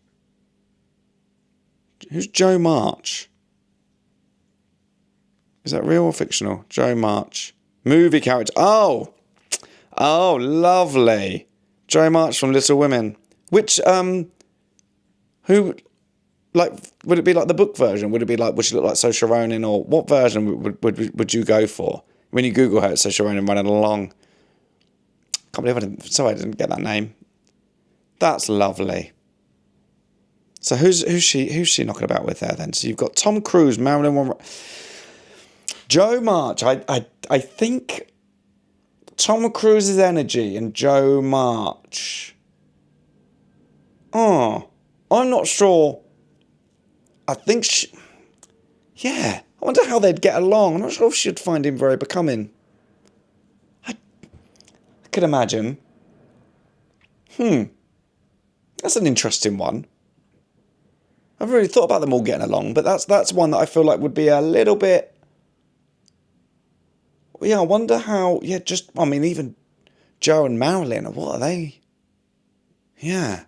Who's Joe March? Is that real or fictional? Joe March. Movie character. Oh, lovely. Joe March from Little Women. Which, who, like, would it be like the book version? Would it be like, would she look like Saoirse Ronan? Or what version would you go for? When you Google her, it's Saoirse Ronan running along. Can't believe I didn't get that name. That's lovely. So who's she knocking about with there then? So you've got Tom Cruise, Marilyn Monroe, Joe March. I think Tom Cruise's energy and Joe March. Oh, I'm not sure. I think yeah. I wonder how they'd get along. I'm not sure if she'd find him very becoming. I could imagine. That's an interesting one. I've really thought about them all getting along, but that's one that I feel like would be a little bit... Yeah, I wonder how... Yeah, even Joe and Marilyn, what are they? Yeah.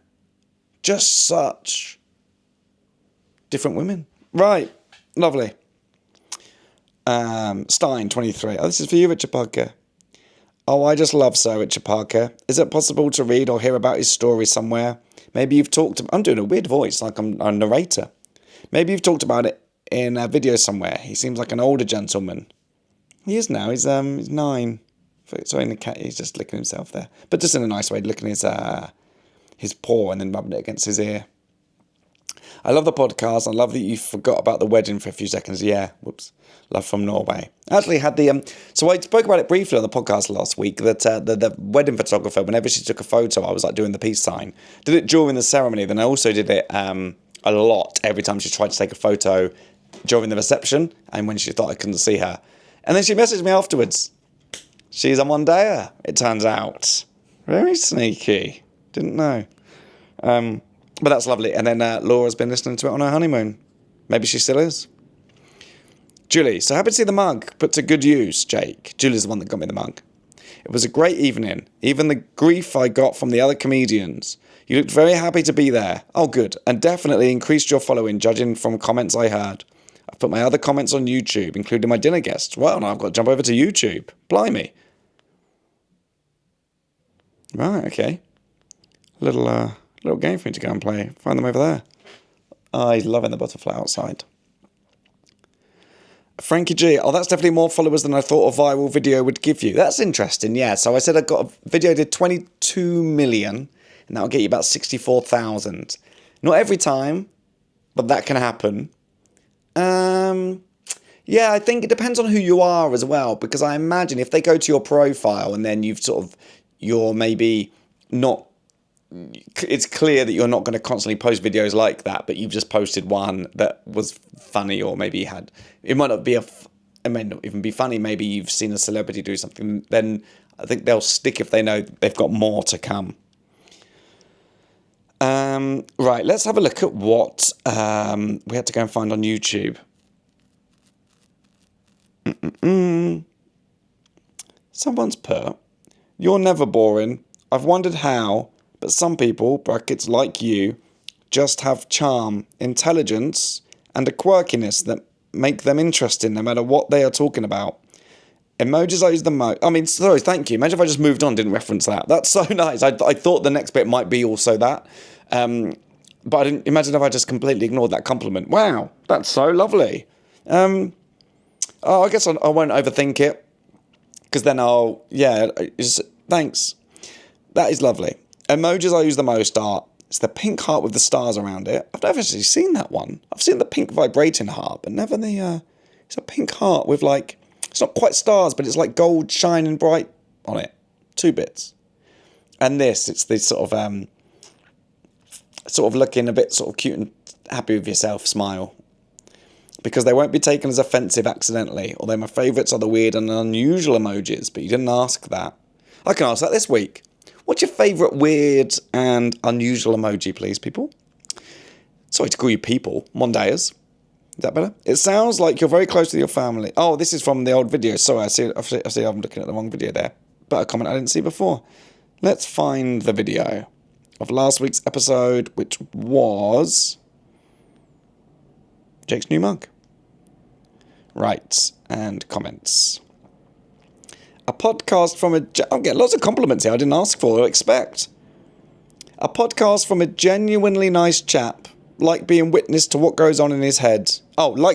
Just such different women. Right. Lovely. Stein, 23. Oh, this is for you, Richard Parker. Oh, I just love Sir Richard Parker. Is it possible to read or hear about his story somewhere? Maybe you've talked... I'm doing a weird voice, like I'm a narrator. Maybe you've talked about it in a video somewhere. He seems like an older gentleman. He is now. He's 9. Sorry, in the cat, he's just licking himself there. But just in a nice way, licking his paw and then rubbing it against his ear. I love the podcast. I love that you forgot about the wedding for a few seconds. Yeah, whoops. Love from Norway. I actually had the... So I spoke about it briefly on the podcast last week, that the wedding photographer, whenever she took a photo, I was like doing the peace sign. Did it during the ceremony, then I also did it a lot every time she tried to take a photo during the reception and when she thought I couldn't see her. And then she messaged me afterwards. She's a Mondayer, it turns out. Very sneaky. Didn't know. But that's lovely. And then Laura's been listening to it on her honeymoon. Maybe she still is. Julie, so happy to see the mug put to good use, Jake. Julie's the one that got me the mug. It was a great evening. Even the grief I got from the other comedians. You looked very happy to be there. Oh, good. And definitely increased your following, judging from comments I heard. I've put my other comments on YouTube, including my dinner guests. Well, now I've got to jump over to YouTube. Blimey. Right, okay. Little game for me to go and play. Find them over there. Oh, he's loving the butterfly outside. Frankie G. Oh, that's definitely more followers than I thought a viral video would give you. That's interesting, yeah. So I said I got a video did 22 million, and that'll get you about 64,000. Not every time, but that can happen. Yeah, I think it depends on who you are as well, because I imagine if they go to your profile and then you're maybe not... It's clear that you're not going to constantly post videos like that, but you've just posted one that was funny, or maybe it might not be it may not even be funny. Maybe you've seen a celebrity do something. Then I think they'll stick if they know they've got more to come. Right, let's have a look at what we had to go and find on YouTube. Someone's put, "You're never boring. I've wondered how, but some people, brackets like you, just have charm, intelligence, and a quirkiness that make them interesting no matter what they are talking about. Emojis I use the most." I mean, sorry, thank you. Imagine if I just moved on, didn't reference that. That's so nice. I thought the next bit might be also that. But I didn't imagine if I just completely ignored that compliment. Wow, that's so lovely. I guess I won't overthink it, because then thanks. That is lovely. Emojis I use the most are, it's the pink heart with the stars around it. I've never actually seen that one. I've seen the pink vibrating heart, but never the, it's a pink heart with like, it's not quite stars, but it's like gold shining bright on it. 2 bits. And this, it's this sort of looking a bit sort of cute and happy with yourself smile. Because they won't be taken as offensive accidentally, although my favourites are the weird and unusual emojis, but you didn't ask that. I can ask that this week. What's your favourite weird and unusual emoji, please, people? Sorry to call you people, Mondayers. Is that better? It sounds like you're very close to your family. Oh, this is from the old video. Sorry, I see I'm looking at the wrong video there. But a comment I didn't see before. Let's find the video of last week's episode, which was Jake's new mug. Right, and comments. A podcast from I'm getting lots of compliments here I didn't ask for or expect. A podcast from a genuinely nice chap, like being witness to what goes on in his head. Oh, I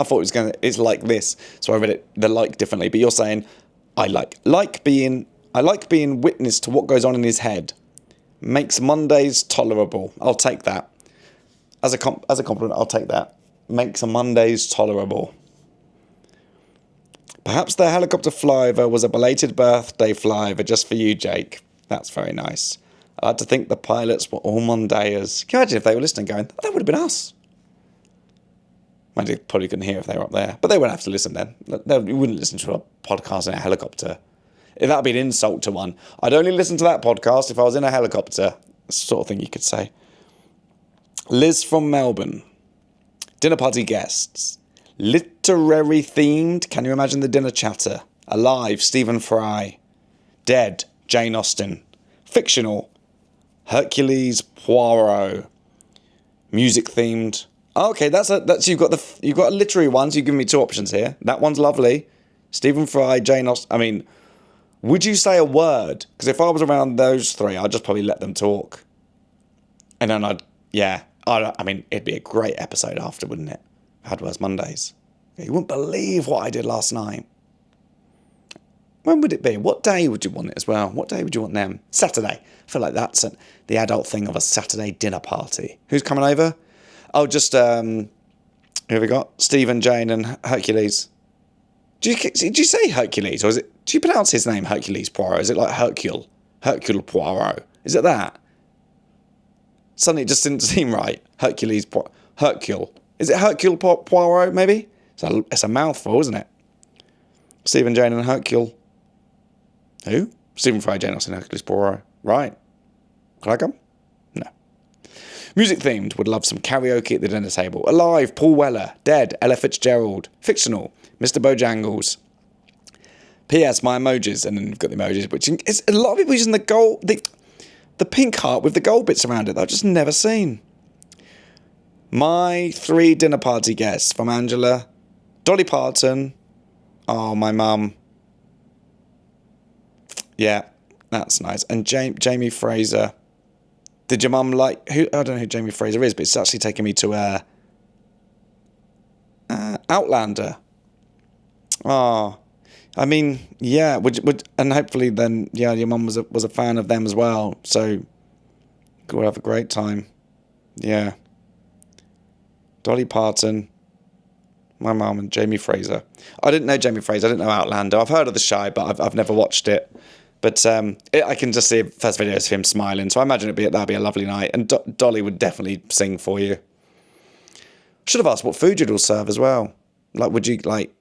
thought it's like this, so I read it the like differently, but you're saying, I like being witness to what goes on in his head. Makes Mondays tolerable. I'll take that. As a compliment, I'll take that. Makes a Mondays tolerable. Perhaps the helicopter flyover was a belated birthday flyover just for you, Jake. That's very nice. I like to think the pilots were all Mondayers. Can you imagine if they were listening going, oh, that would have been us? They probably couldn't hear if they were up there. But they wouldn't have to listen then. You wouldn't listen to a podcast in a helicopter. If that would be an insult to one. I'd only listen to that podcast if I was in a helicopter. That's the sort of thing you could say. Liz from Melbourne. Dinner party guests. Literary themed. Can you imagine the dinner chatter? Alive, Stephen Fry. Dead, Jane Austen. Fictional, Hercules Poirot. Music themed. Oh, okay, that's you've got literary ones. You've given me 2 options here. That one's lovely. Stephen Fry, Jane Austen. I mean, would you say a word? Because if I was around those 3, I'd just probably let them talk. And then I mean, it'd be a great episode after, wouldn't it? Had Worse Mondays. You wouldn't believe what I did last night. When would it be? What day would you want it as well? What day would you want them? Saturday. I feel like that's the adult thing of a Saturday dinner party. Who's coming over? Oh, just, who have we got? Stephen, Jane and Hercules. Did you say Hercules? Or do you pronounce his name Hercules Poirot? Is it like Hercule Poirot? Is it that? Suddenly it just didn't seem right. Hercule. Is it Hercule Poirot, maybe? It's a mouthful, isn't it? Stephen, Jane and Hercule. Who? Stephen Fry, Jane Austen, Hercules Poirot. Right. Can I come? No. Music themed. Would love some karaoke at the dinner table. Alive, Paul Weller. Dead, Ella Fitzgerald. Fictional, Mr. Bojangles. P.S. My emojis. And then you've got the emojis, which is a lot of people using the pink heart with the gold bits around it that I've just never seen. My 3 dinner party guests from Angela. Dolly Parton. Oh, my mum. Yeah, that's nice. And Jamie Fraser. Did your mum like... I don't know who Jamie Fraser is, but it's actually taking me to Outlander. Oh, I mean, yeah. And hopefully then, yeah, your mum was a fan of them as well. So, we'll have a great time. Yeah. Dolly Parton, my mum, and Jamie Fraser. I didn't know Jamie Fraser. I didn't know Outlander. I've heard of The Shy, but I've never watched it. But I can just see first videos of him smiling. So I imagine that'd be a lovely night. And Dolly would definitely sing for you. Should have asked what food you'd all serve as well. Like, would you like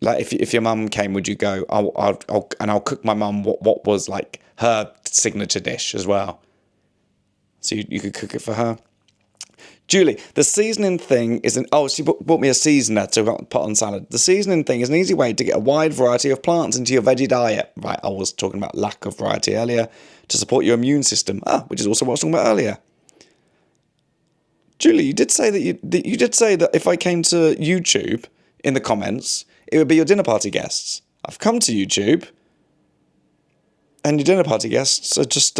if your mum came, would you go? I'll cook my mum what was like her signature dish as well. So you could cook it for her. Julie, the seasoning thing is she bought me a seasoner to put on salad. The seasoning thing is an easy way to get a wide variety of plants into your veggie diet. Right, I was talking about lack of variety earlier. To support your immune system. Which is also what I was talking about earlier. Julie, you did say that if I came to YouTube in the comments, it would be your dinner party guests. I've come to YouTube, and your dinner party guests are just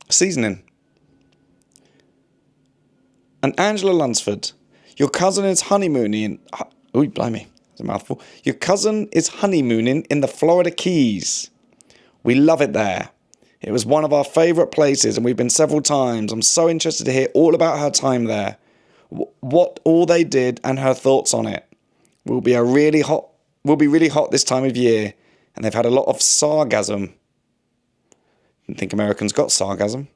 seasoning. And Angela Lunsford, your cousin is honeymooning. Ooh, blimey, that's a mouthful. Your cousin is honeymooning in the Florida Keys. We love it there. It was one of our favourite places, and we've been several times. I'm so interested to hear all about her time there, what all they did, and her thoughts on it. Will be a really hot will be really hot this time of year, and they've had a lot of sargasm. Didn't think Americans got sargasm.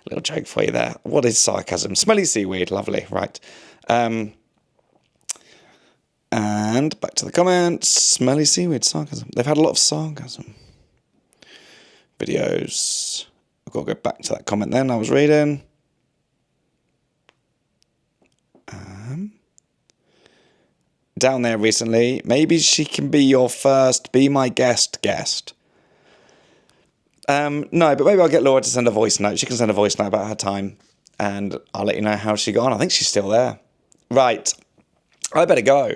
Little joke for you there. What is sarcasm? Smelly seaweed. Lovely. Right. And back to the comments. Smelly seaweed. Sarcasm. They've had a lot of sarcasm. Videos. I've got to go back to that comment then I was reading. Down there recently. Maybe she can be your first Be My Guest. No, but maybe I'll get Laura to send a voice note. She can send a voice note about her time, and I'll let you know how she got on. I think she's still there. Right. I better go.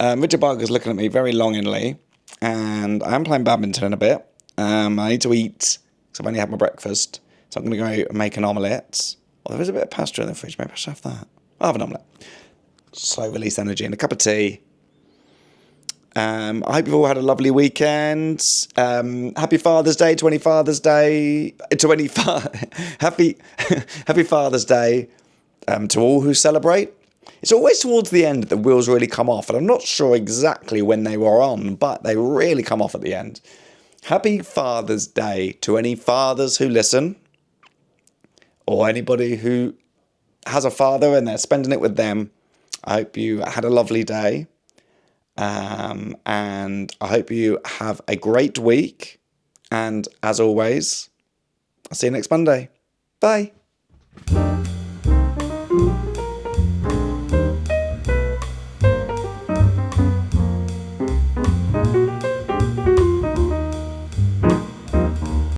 Richard Barker's looking at me very longingly, and I am playing badminton in a bit. I need to eat, because I've only had my breakfast, so I'm going to go make an omelette. Well, there is a bit of pasta in the fridge. Maybe I should have that. I'll have an omelette. Slow release energy and a cup of tea. I hope you've all had a lovely weekend. Happy Father's Day, Happy Father's Day to all who celebrate. It's always towards the end that the wheels really come off, and I'm not sure exactly when they were on, but they really come off at the end. Happy Father's Day to any fathers who listen, or anybody who has a father and they're spending it with them. I hope you had a lovely day. And I hope you have a great week. And as always, I'll see you next Monday. Bye.